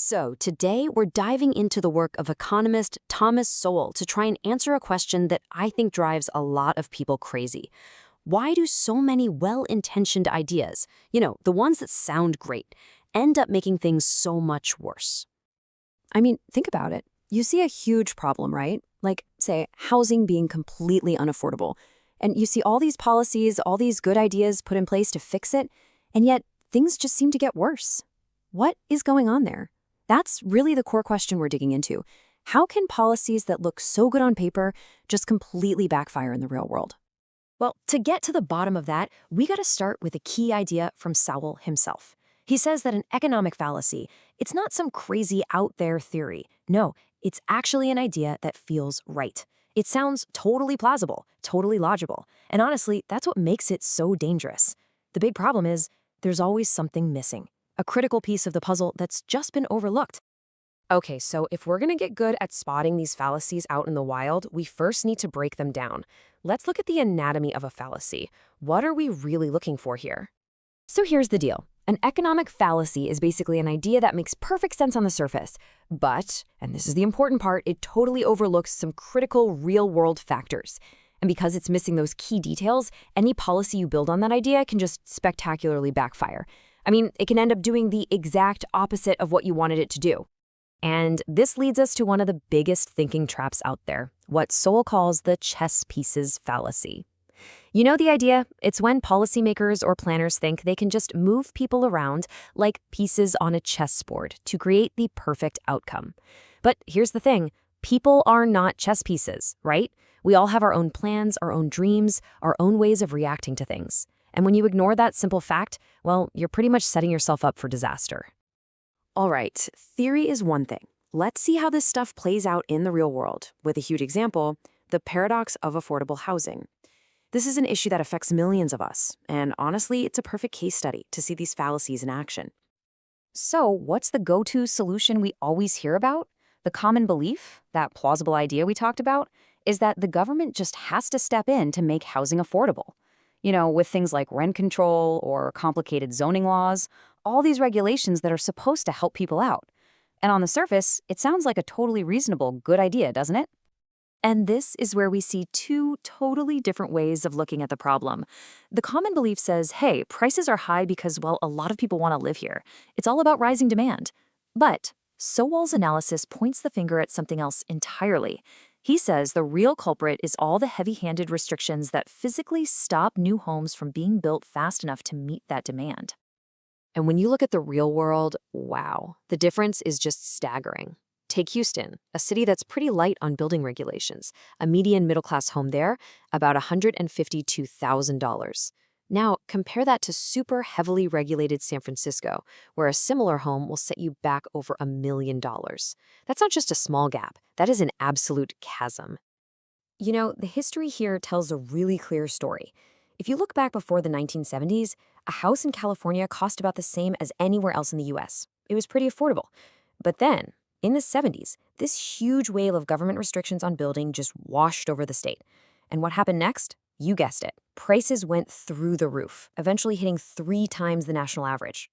So today we're diving into the work of economist Thomas Sowell to try and answer a question that I think drives a lot of people crazy. Why do so many well-intentioned ideas, the ones that sound great, end up making things so much worse? I mean, think about it. You see a huge problem, right? Like, say, housing being completely unaffordable. And you see all these policies, all these good ideas put in place to fix it, and yet things just seem to get worse. What is going on there? That's really the core question we're digging into. How can policies that look so good on paper just completely backfire in the real world? Well, to get to the bottom of that, we got to start with a key idea from Sowell himself. He says that an economic fallacy, it's not some crazy out there theory. No, it's actually an idea that feels right. It sounds totally plausible, totally logical. And honestly, that's what makes it so dangerous. The big problem is there's always something missing, a critical piece of the puzzle that's just been overlooked. Okay, so if we're going to get good at spotting these fallacies out in the wild, we first need to break them down. Let's look at the anatomy of a fallacy. What are we really looking for here? So here's the deal. An economic fallacy is basically an idea that makes perfect sense on the surface. But, and this is the important part, it totally overlooks some critical real-world factors. And because it's missing those key details, any policy you build on that idea can just spectacularly backfire. I mean, it can end up doing the exact opposite of what you wanted it to do. And this leads us to one of the biggest thinking traps out there, what Sowell calls the chess pieces fallacy. You know the idea? It's when policymakers or planners think they can just move people around like pieces on a chessboard to create the perfect outcome. But here's the thing, people are not chess pieces, right? We all have our own plans, our own dreams, our own ways of reacting to things. And when you ignore that simple fact, well, you're pretty much setting yourself up for disaster. All right, theory is one thing. Let's see how this stuff plays out in the real world. With a huge example, the paradox of affordable housing. This is an issue that affects millions of us, and honestly, it's a perfect case study to see these fallacies in action. So, what's the go-to solution we always hear about? The common belief, that plausible idea we talked about, is that the government just has to step in to make housing affordable. With things like rent control or complicated zoning laws, all these regulations that are supposed to help people out. And on the surface, it sounds like a totally reasonable, good idea, doesn't it? And this is where we see two totally different ways of looking at the problem. The common belief says, hey, prices are high because, well, a lot of people want to live here. It's all about rising demand. But Sowell's analysis points the finger at something else entirely. He says the real culprit is all the heavy-handed restrictions that physically stop new homes from being built fast enough to meet that demand. And when you look at the real world, wow, the difference is just staggering. Take Houston, a city that's pretty light on building regulations. A median middle-class home there, about $152,000. Now, compare that to super heavily regulated San Francisco, where a similar home will set you back over $1 million. That's not just a small gap, that is an absolute chasm. The history here tells a really clear story. If you look back before the 1970s, a house in California cost about the same as anywhere else in the US. It was pretty affordable. But then, in the 70s, this huge wave of government restrictions on building just washed over the state. And what happened next? You guessed it. Prices went through the roof, eventually hitting 3 times the national average.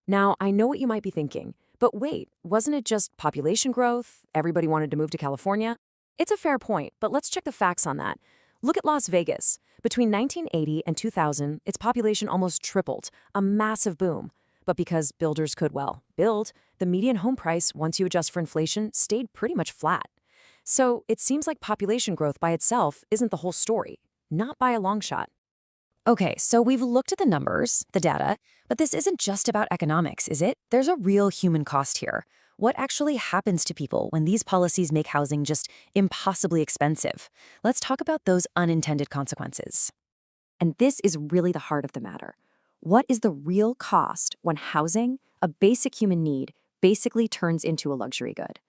Now, I know what you might be thinking, but wait, wasn't it just population growth? Everybody wanted to move to California? It's a fair point, but let's check the facts on that. Look at Las Vegas. Between 1980 and 2000, its population almost tripled, a massive boom. But because builders could, well, build, the median home price, once you adjust for inflation, stayed pretty much flat. So it seems like population growth by itself isn't the whole story, not by a long shot. Okay, so we've looked at the numbers, the data, but this isn't just about economics, is it? There's a real human cost here. What actually happens to people when these policies make housing just impossibly expensive? Let's talk about those unintended consequences. And this is really the heart of the matter. What is the real cost when housing, a basic human need, basically turns into a luxury good?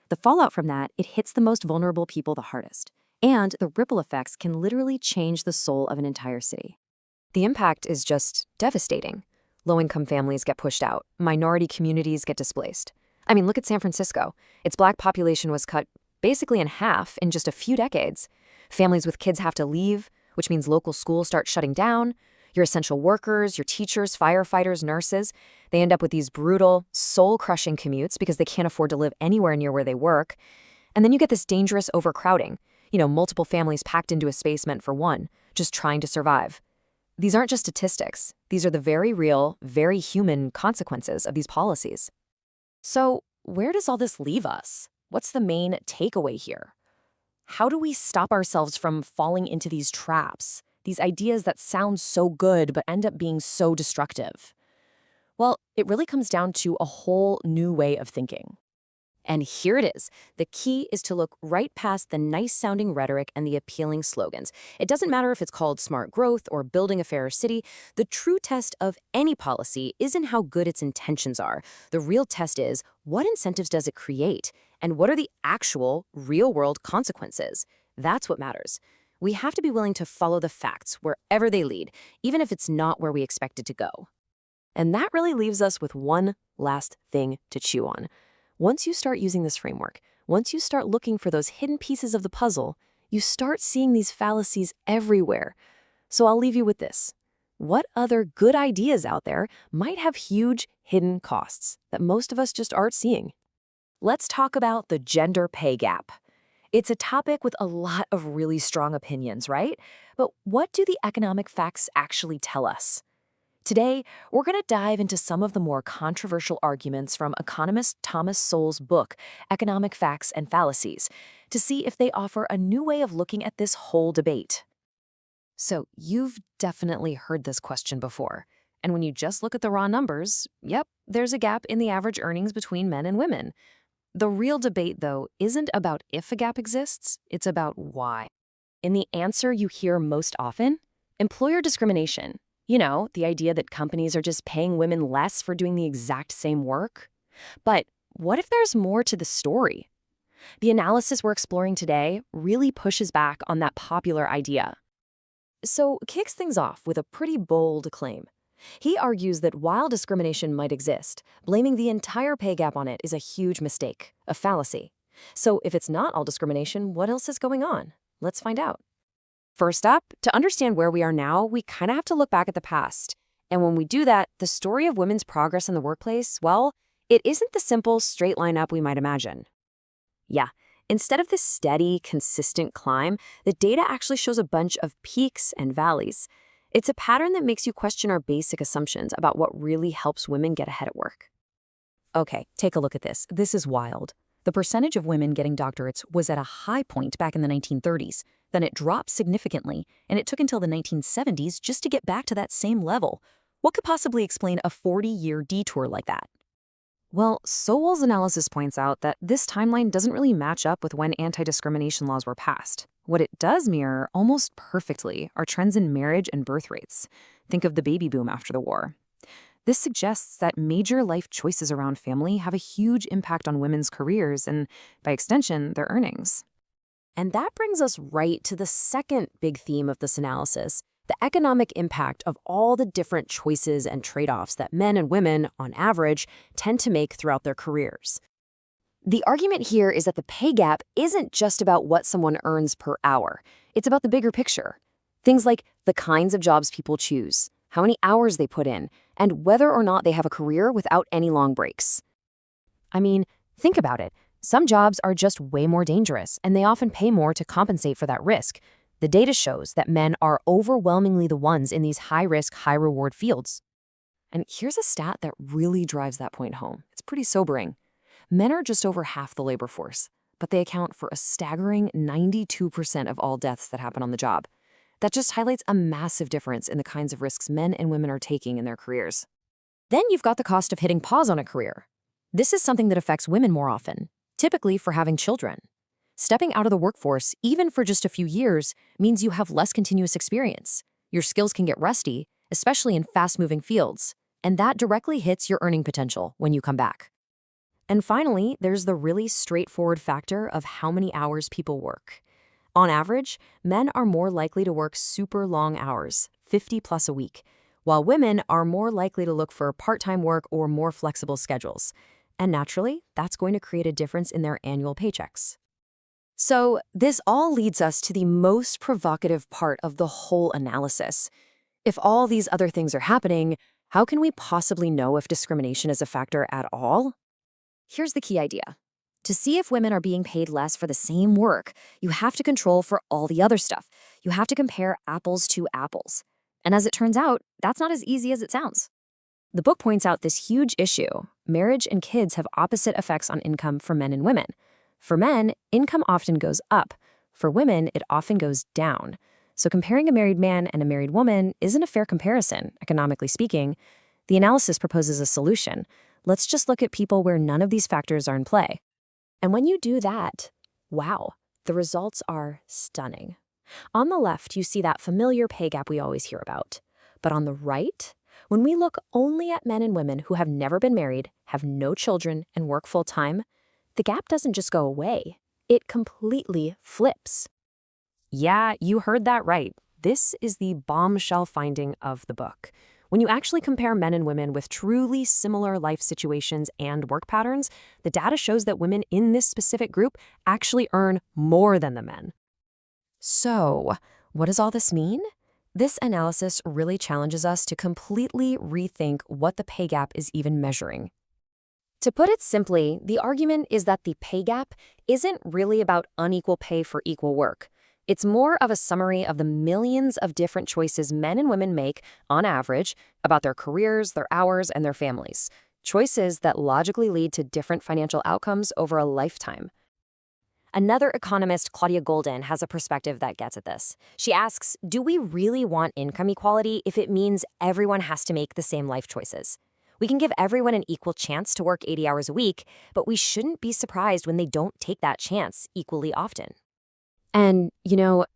The fallout from that, it hits the most vulnerable people the hardest. And the ripple effects can literally change the soul of an entire city. The impact is just devastating. Low-income families get pushed out. Minority communities get displaced. I mean, look at San Francisco. Its Black population was cut basically in half in just a few decades. Families with kids have to leave, which means local schools start shutting down. Your essential workers, your teachers, firefighters, nurses, they end up with these brutal, soul-crushing commutes because they can't afford to live anywhere near where they work. And then you get this dangerous overcrowding. Multiple families packed into a space meant for one, just trying to survive. These aren't just statistics. These are the very real, very human consequences of these policies. So, where does all this leave us? What's the main takeaway here? How do we stop ourselves from falling into these traps, these ideas that sound so good but end up being so destructive? Well, it really comes down to a whole new way of thinking. And here it is. The key is to look right past the nice-sounding rhetoric and the appealing slogans. It doesn't matter if it's called smart growth or building a fairer city. The true test of any policy isn't how good its intentions are. The real test is, what incentives does it create? And what are the actual, real-world consequences? That's what matters. We have to be willing to follow the facts wherever they lead, even if it's not where we expect it to go. And that really leaves us with one last thing to chew on. Once you start using this framework, once you start looking for those hidden pieces of the puzzle, you start seeing these fallacies everywhere. So I'll leave you with this. What other good ideas out there might have huge hidden costs that most of us just aren't seeing? Let's talk about the gender pay gap. It's a topic with a lot of really strong opinions, right? But what do the economic facts actually tell us? Today, we're going to dive into some of the more controversial arguments from economist Thomas Sowell's book, Economic Facts and Fallacies, to see if they offer a new way of looking at this whole debate. So, you've definitely heard this question before. And when you just look at the raw numbers, yep, there's a gap in the average earnings between men and women. The real debate, though, isn't about if a gap exists, it's about why. And the answer you hear most often? Employer discrimination. The idea that companies are just paying women less for doing the exact same work. But what if there's more to the story? The analysis we're exploring today really pushes back on that popular idea. So it kicks things off with a pretty bold claim. He argues that while discrimination might exist, blaming the entire pay gap on it is a huge mistake, a fallacy. So if it's not all discrimination, what else is going on? Let's find out. First up, to understand where we are now, we kind of have to look back at the past. And when we do that, the story of women's progress in the workplace, well, it isn't the simple, straight line up we might imagine. Yeah, instead of this steady, consistent climb, the data actually shows a bunch of peaks and valleys. It's a pattern that makes you question our basic assumptions about what really helps women get ahead at work. Okay, take a look at this. This is wild. The percentage of women getting doctorates was at a high point back in the 1930s. Then it dropped significantly, and it took until the 1970s just to get back to that same level. What could possibly explain a 40-year detour like that? Well, Sowell's analysis points out that this timeline doesn't really match up with when anti-discrimination laws were passed. What it does mirror, almost perfectly, are trends in marriage and birth rates. Think of the baby boom after the war. This suggests that major life choices around family have a huge impact on women's careers and, by extension, their earnings. And that brings us right to the second big theme of this analysis, the economic impact of all the different choices and trade-offs that men and women, on average, tend to make throughout their careers. The argument here is that the pay gap isn't just about what someone earns per hour. It's about the bigger picture. Things like the kinds of jobs people choose, how many hours they put in, and whether or not they have a career without any long breaks. I mean, think about it. Some jobs are just way more dangerous, and they often pay more to compensate for that risk. The data shows that men are overwhelmingly the ones in these high-risk, high-reward fields. And here's a stat that really drives that point home. It's pretty sobering. Men are just over half the labor force, but they account for a staggering 92% of all deaths that happen on the job. That just highlights a massive difference in the kinds of risks men and women are taking in their careers. Then you've got the cost of hitting pause on a career. This is something that affects women more often, typically for having children. Stepping out of the workforce, even for just a few years, means you have less continuous experience. Your skills can get rusty, especially in fast-moving fields, and that directly hits your earning potential when you come back. And finally, there's the really straightforward factor of how many hours people work. On average, men are more likely to work super long hours, 50 plus a week, while women are more likely to look for part-time work or more flexible schedules. And naturally, that's going to create a difference in their annual paychecks. So this all leads us to the most provocative part of the whole analysis. If all these other things are happening, how can we possibly know if discrimination is a factor at all? Here's the key idea. To see if women are being paid less for the same work, you have to control for all the other stuff. You have to compare apples to apples. And as it turns out, that's not as easy as it sounds. The book points out this huge issue. Marriage and kids have opposite effects on income for men and women. For men, income often goes up. For women, it often goes down. So comparing a married man and a married woman isn't a fair comparison, economically speaking. The analysis proposes a solution. Let's just look at people where none of these factors are in play. And when you do that, wow, the results are stunning. On the left, you see that familiar pay gap we always hear about. But on the right, when we look only at men and women who have never been married, have no children, and work full-time, the gap doesn't just go away. It completely flips. Yeah, you heard that right. This is the bombshell finding of the book. When you actually compare men and women with truly similar life situations and work patterns, the data shows that women in this specific group actually earn more than the men. So, what does all this mean? This analysis really challenges us to completely rethink what the pay gap is even measuring. To put it simply, the argument is that the pay gap isn't really about unequal pay for equal work. It's more of a summary of the millions of different choices men and women make, on average, about their careers, their hours, and their families. Choices that logically lead to different financial outcomes over a lifetime. Another economist, Claudia Golden, has a perspective that gets at this. She asks, do we really want income equality if it means everyone has to make the same life choices? We can give everyone an equal chance to work 80 hours a week, but we shouldn't be surprised when they don't take that chance equally often. And,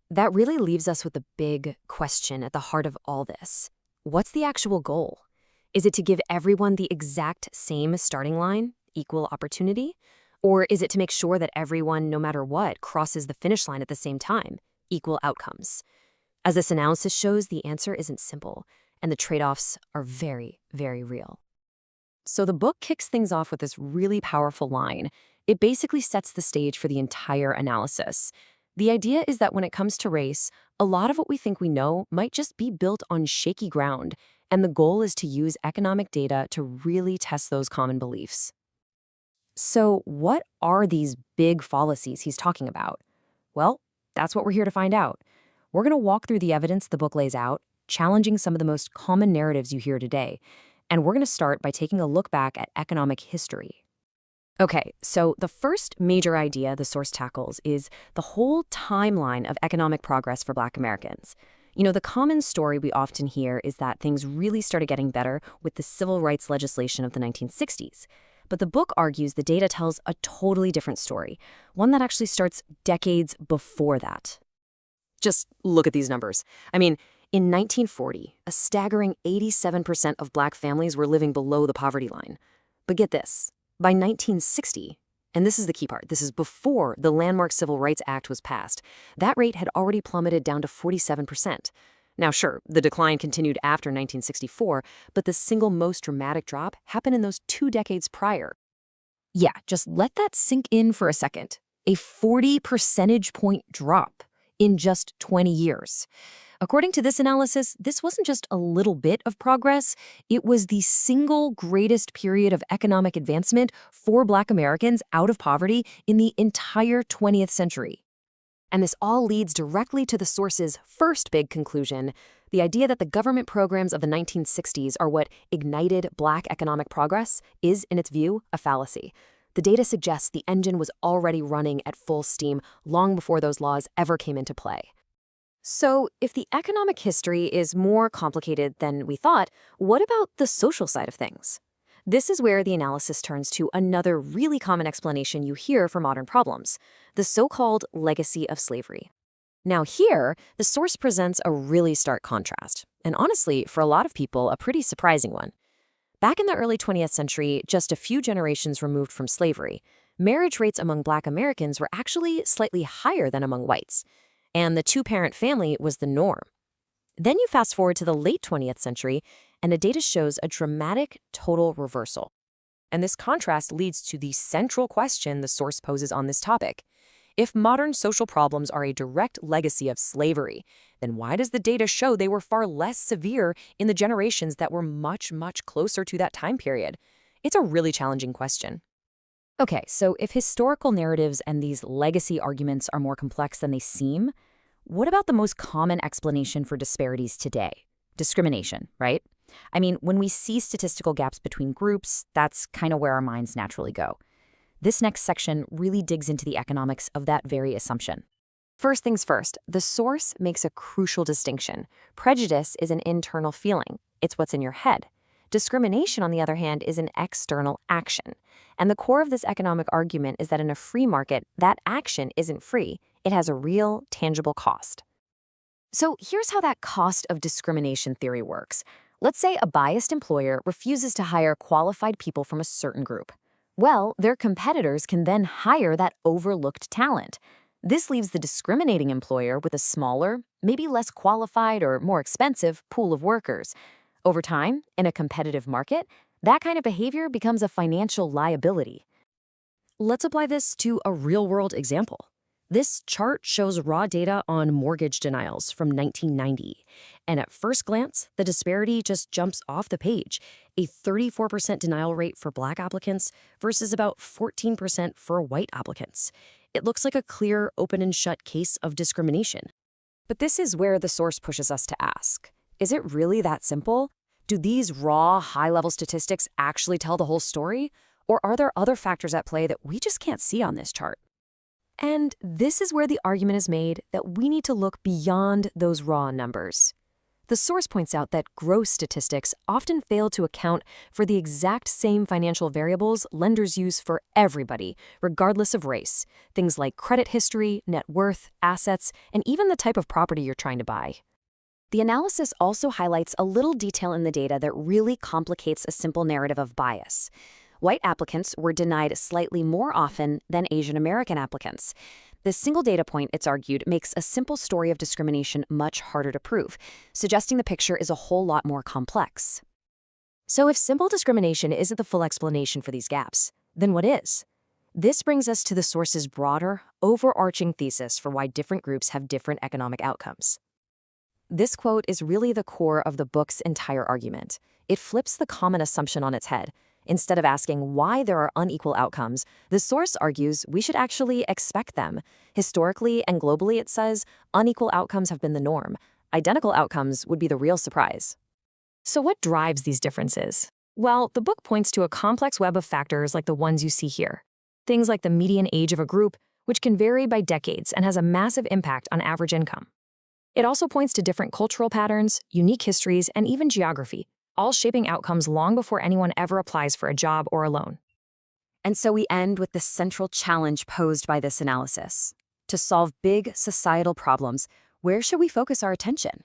that really leaves us with the big question at the heart of all this. What's the actual goal? Is it to give everyone the exact same starting line, equal opportunity? Or is it to make sure that everyone, no matter what, crosses the finish line at the same time, equal outcomes? As this analysis shows, the answer isn't simple, and the trade-offs are very, very real. So the book kicks things off with this really powerful line. It basically sets the stage for the entire analysis. The idea is that when it comes to race, a lot of what we think we know might just be built on shaky ground, and the goal is to use economic data to really test those common beliefs. So what are these big fallacies he's talking about? Well, that's what we're here to find out. We're going to walk through the evidence the book lays out, challenging some of the most common narratives you hear today. And we're going to start by taking a look back at economic history. Okay, so the first major idea the source tackles is the whole timeline of economic progress for Black Americans. The common story we often hear is that things really started getting better with the civil rights legislation of the 1960s. But the book argues the data tells a totally different story, one that actually starts decades before that. Just look at these numbers. In 1940, a staggering 87% of Black families were living below the poverty line. But get this. By 1960, and this is the key part, this is before the landmark Civil Rights Act was passed, that rate had already plummeted down to 47%. Now, sure, the decline continued after 1964, but the single most dramatic drop happened in those 2 decades prior. Yeah, just let that sink in for a second. A 40 percentage point drop in just 20 years. According to this analysis, this wasn't just a little bit of progress, it was the single greatest period of economic advancement for Black Americans out of poverty in the entire 20th century. And this all leads directly to the source's first big conclusion, the idea that the government programs of the 1960s are what ignited Black economic progress is, in its view, a fallacy. The data suggests the engine was already running at full steam long before those laws ever came into play. So, if the economic history is more complicated than we thought, what about the social side of things? This is where the analysis turns to another really common explanation you hear for modern problems, the so-called legacy of slavery. Now here, the source presents a really stark contrast, and honestly, for a lot of people, a pretty surprising one. Back in the early 20th century, just a few generations removed from slavery, marriage rates among Black Americans were actually slightly higher than among whites, and the two-parent family was the norm. Then you fast forward to the late 20th century, and the data shows a dramatic total reversal. And this contrast leads to the central question the source poses on this topic. If modern social problems are a direct legacy of slavery, then why does the data show they were far less severe in the generations that were much, much closer to that time period? It's a really challenging question. Okay, so if historical narratives and these legacy arguments are more complex than they seem, what about the most common explanation for disparities today? Discrimination, right? I mean, when we see statistical gaps between groups, that's kind of where our minds naturally go. This next section really digs into the economics of that very assumption. First things first, the source makes a crucial distinction. Prejudice is an internal feeling. It's what's in your head. Discrimination, on the other hand, is an external action. And the core of this economic argument is that in a free market, that action isn't free. It has a real, tangible cost. So here's how that cost of discrimination theory works. Let's say a biased employer refuses to hire qualified people from a certain group. Well, their competitors can then hire that overlooked talent. This leaves the discriminating employer with a smaller, maybe less qualified or more expensive pool of workers. Over time, in a competitive market, that kind of behavior becomes a financial liability. Let's apply this to a real-world example. This chart shows raw data on mortgage denials from 1990. And at first glance, the disparity just jumps off the page. A 34% denial rate for Black applicants versus about 14% for white applicants. It looks like a clear, open and shut case of discrimination. But this is where the source pushes us to ask, is it really that simple? Do these raw, high-level statistics actually tell the whole story? Or are there other factors at play that we just can't see on this chart? And this is where the argument is made that we need to look beyond those raw numbers. The source points out that gross statistics often fail to account for the exact same financial variables lenders use for everybody, regardless of race. Things like credit history, net worth, assets, and even the type of property you're trying to buy. The analysis also highlights a little detail in the data that really complicates a simple narrative of bias. White applicants were denied slightly more often than Asian American applicants. This single data point, it's argued, makes a simple story of discrimination much harder to prove, suggesting the picture is a whole lot more complex. So if simple discrimination isn't the full explanation for these gaps, then what is? This brings us to the source's broader, overarching thesis for why different groups have different economic outcomes. This quote is really the core of the book's entire argument. It flips the common assumption on its head. Instead of asking why there are unequal outcomes, the source argues we should actually expect them. Historically and globally, it says, unequal outcomes have been the norm. Identical outcomes would be the real surprise. So what drives these differences? Well, the book points to a complex web of factors like the ones you see here. Things like the median age of a group, which can vary by decades and has a massive impact on average income. It also points to different cultural patterns, unique histories, and even geography, all shaping outcomes long before anyone ever applies for a job or a loan. And so we end with the central challenge posed by this analysis. To solve big societal problems, where should we focus our attention?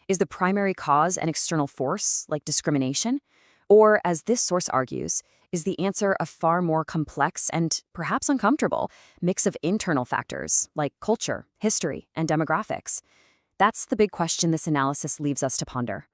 Is the primary cause an external force, like discrimination? Or, as this source argues, is the answer a far more complex and perhaps uncomfortable mix of internal factors, like culture, history, and demographics? That's the big question this analysis leaves us to ponder.